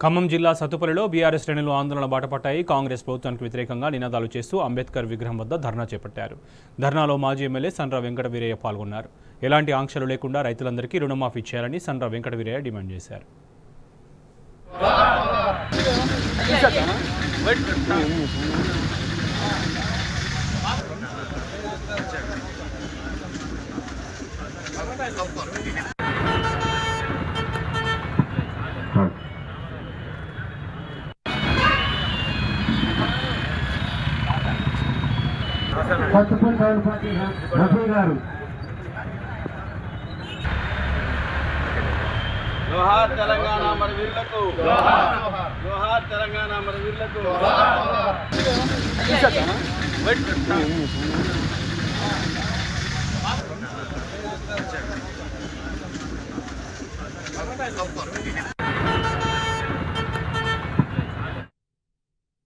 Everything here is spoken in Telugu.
ఖమ్మం జిల్లా సత్తుపల్లిలో బీఆర్ఎస్ శ్రేణులు ఆందోళన బాటపట్టాయి. కాంగ్రెస్ ప్రభుత్వానికి వ్యతిరేకంగా నినాదాలు చేస్తూ అంబేద్కర్ విగ్రహం వద్ద ధర్నా చేపట్టారు. ధర్నాలో మాజీ ఎమ్మెల్యే సండ్ర వెంకట వీరయ్య పాల్గొన్నారు. ఎలాంటి ఆంక్షలు లేకుండా రైతులందరికీ రుణమాఫీ చేయాలని సండ్ర వెంకట వీరయ్య డిమాండ్ చేశారు. జోహార్ తెలంగాణ అమరవీరులకు, జోహార్ తెలంగాణ అమరవీరులకు.